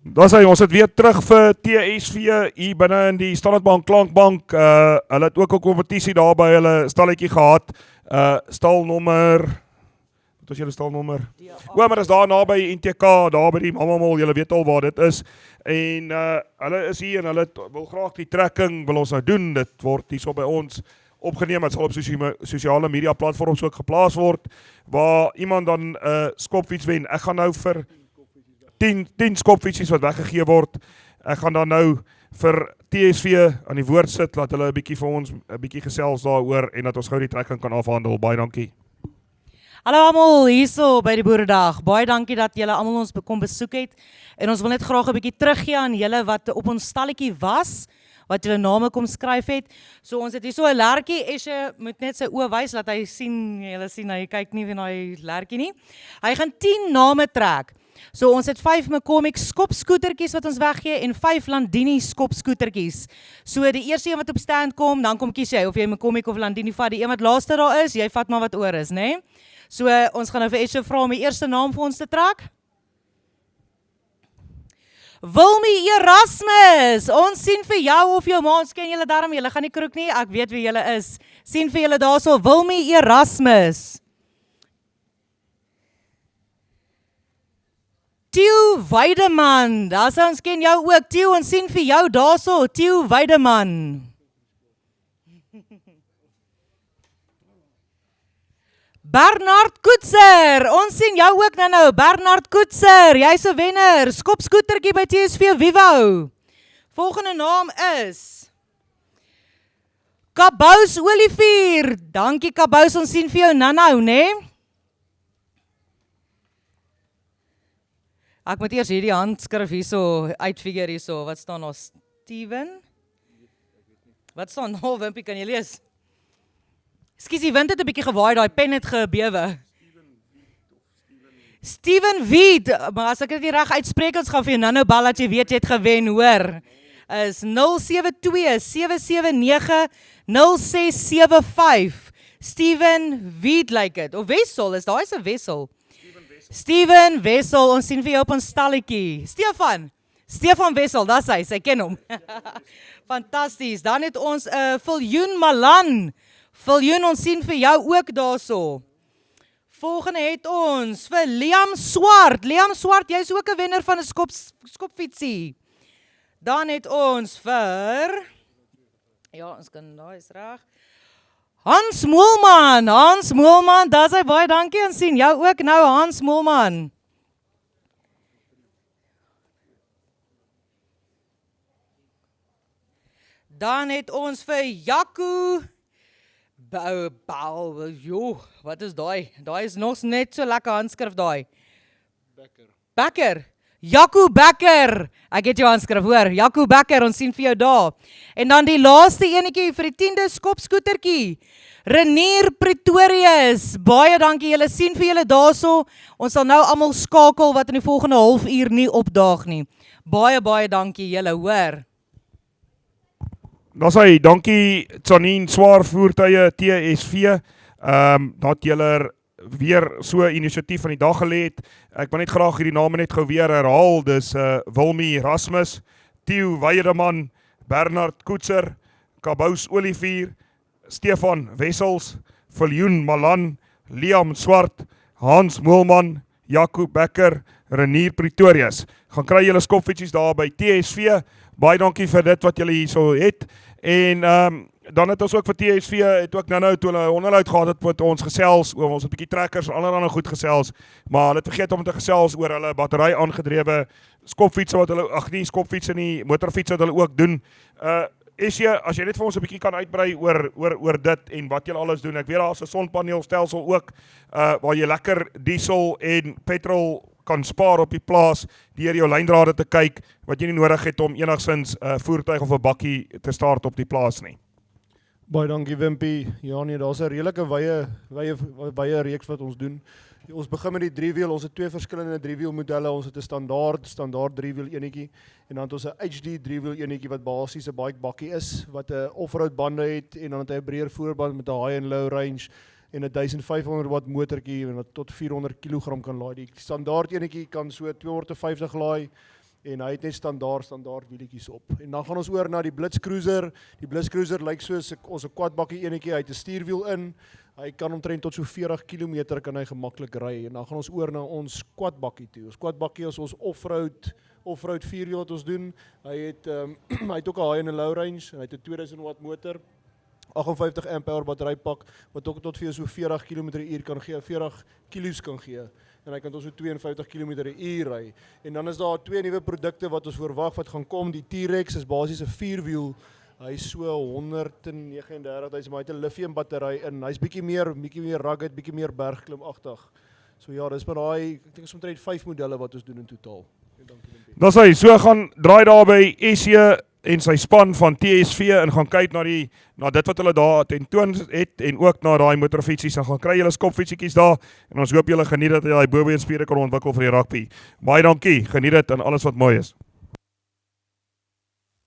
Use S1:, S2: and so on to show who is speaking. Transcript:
S1: Daar sê ons het weer terug vir TSV hier binne in die Standard Bank Klankbank. Hulle het ook 'n kompetisie daar by hulle stalletjie gehad. Stalnommer, wat was julle stalnommer? O, maar is daar naby NTK, daar by die Mamamol, julle weet al waar dit is. En hulle is hier en hulle wil graag die trekking wil ons nou doen. Dit word hierso by ons opgeneem. Het sal op sosiale media platforms ook geplaas word waar iemand dan skopfiets wen. Ek gaan nou vir 10 skopfietsies wat weggegee word. Ek gaan dan nou vir TSV aan die woord sit, laat hulle 'n bietjie vir ons 'n bietjie gesels daaroor en dat ons gou die trekking kan afhandel. Baie dankie.
S2: Hallo almal hierso by die Boeredag. Baie dankie dat julle almal ons kom besoek het. En ons wil net graag 'n bietjie teruggee aan julle wat op ons stalletjie was, wat julle name kom skryf het. So ons het hier so 'n lertjie, Eshe moet net sy oë wys dat hy sien, julle sien hy kyk nie na die lertjie nie. Hy gaan 10 name trek. So ons het 5 McCormick skopskootertjies wat ons weggee en 5 Landini skopskootertjies. So die eerste een wat op stand kom, dan kom kies jy of jy McCormick of Landini vat. Die een wat laaste daar is, jy vat maar wat oor is, né? So ons gaan nou vir Eshe vra om die eerste naam vir ons te trek. Wilmy Erasmus, ons sien vir jou of jou ma, ons ken julle daarom, julle gaan nie kroek nie, ek weet wie julle is. Sien vir julle daarso, Wilmy Erasmus. Theo Weideman, daar sê ons ken jou ook, Theo, ons sien vir jou daarso, Theo Weideman. Bernard Koetser, ons sien jou ook nou, Bernard Koetser, jy's 'n wenner, skopskootertjie by TSV Vivo. Volgende naam is Kabous Olivier, dankie Kabous, ons sien vir jou nou, né? Ek moet eers hierdie handskrif hierso uitfigure hierso, wat staan daar, Steven? Wat staan daar, Wimpie, kan jy lees? Skus, die wind het 'n bietjie gewaai, daai pen het gebewe. Steven Wied, maar as ek dit nie reg uitspreek, ons gaan vir jou nou bal dat jy weet jy het gewen, hoor. Is 072-779-0675. Steven Wied lyk dit. Of Wessel, is daai 'n Wessel? Steven Wessel, ons sien vir jou op ons stalletjie. Stefan Wessel, dis hy, sy ken hom. Fantasties. Dan het ons Viljoen Malan. Viljoen, ons sien vir jou ook daarso. Volgende het ons vir Liam Swart. Liam Swart, jy's ook 'n wenner van 'n skopfietsie. Dan het ons vir, ja, ons kan daai is reg. Hans Moelman, daar is hy, baie dankie, ons sien jou ook nou, Hans Moelman. Dan het ons vir Jaco, wat is daai? Daai is nog net so lekker handskrif daai. Becker. Jaco Becker. Ek het jou handskrif, hoor. Jaco Becker, ons sien vir jou daar. En dan die laaste enetjie vir die 10de skopskootertjie. Renier Pretorius. Baie dankie, julle sien vir julle daarso. Ons sal nou almal skakel wat in die volgende halfuur nie opdaag nie. Baie dankie julle, hoor.
S1: Dan sê dankie Tsanien Swaar Voertuie TSV. Dat julle weer so 'n inisiatief van die dag gelê het. Ek wil net graag hierdie name net gou weer herhaal. Dis Wilmy Erasmus, Theo Weideman, Bernard Koetser, Kabous Olivier, Stefan Wessels, Viljoen Malan, Liam Swart, Hans Moelman, Jaco Becker, Renier Pretorius. Gaan kry julle skopfietsies daar by TSV. Baie dankie vir dit wat julle hierso het. En dan het ons ook vir TSV, het ook nou toe hulle onderhoud gehad het met ons gesels, oor ons 'n bietjie trekkers, allerhande goed gesels, maar hulle het vergeet om te gesels oor hulle battery aangedrewe skopfietsse wat hulle, nie skopfietsse nie, motorfietsse wat hulle ook doen. Eshe, as jy net vir ons 'n bietjie kan uitbrei oor dit en wat julle alles doen. Ek weet daar's 'n sonpaneelstelsel ook, waar jy lekker diesel en petrol kan spaar op die plaas, deur jou lyndrade te kyk, wat jy nie nodig het om enigstens 'n voertuig of 'n bakkie te start op die plaas nie.
S3: Baie dankie Wimpie. Ja nee, daar's 'n redelike wye reeks wat ons doen. Ons begin met die driewiel, ons het 2 verskillende driewiel modelle. Ons het 'n standaard driewiel enetjie en dan het ons 'n HD driewiel enetjie wat basies 'n bike bakkie is, wat 'n off-road bande het en dan het hy 'n breër voorband met 'n high and low range en 'n 1500 watt motortjie wat tot 400 kg kan laai. Die standaard enetjie kan so 250 laai en hy het net standaard wielietjies op. En dan gaan ons oor na die Blitzcruiser. Die Blitzcruiser lyk soos ons 'n quadbakkie enetjie, hy het 'n stuurwiel in. Hy kan omtrent tot so 40 km kan hy gemaklik ry. En dan gaan ons oor na ons quadbakkie toe. Ons quadbakkie is ons offroad vierwiel wat ons doen. Hy het hy het ook 'n high en 'n low range en hy het 'n 2000 watt motor. 58 ampere batterypak wat ook tot vir jou so 40 km/h kan gee, 40 kilos kan gee. En hy kan tot so 52 km/h ry. En dan is daar 2 nuwe produkte wat ons verwag wat gaan kom. Die T-Rex is basies 'n vierwiel. Hy is so 139,000, maar hy het 'n lithium battery in. Hy's bietjie meer rugged, bietjie meer bergklimagtig. So ja, dis maar daai, ek dink is omtrent 5 modelle wat ons doen in totaal.
S1: Dan sê so gaan draai daar by SC en sy span van TSV en gaan kyk na dit wat hulle daar tentoon het en ook na daai motorfietsies en gaan kry julle skopfietsietjies daar en ons hoop julle geniet dat jy daai bobeenspiere kan ontwikkel vir die rugby. Baie dankie, geniet dit en alles wat mooi is.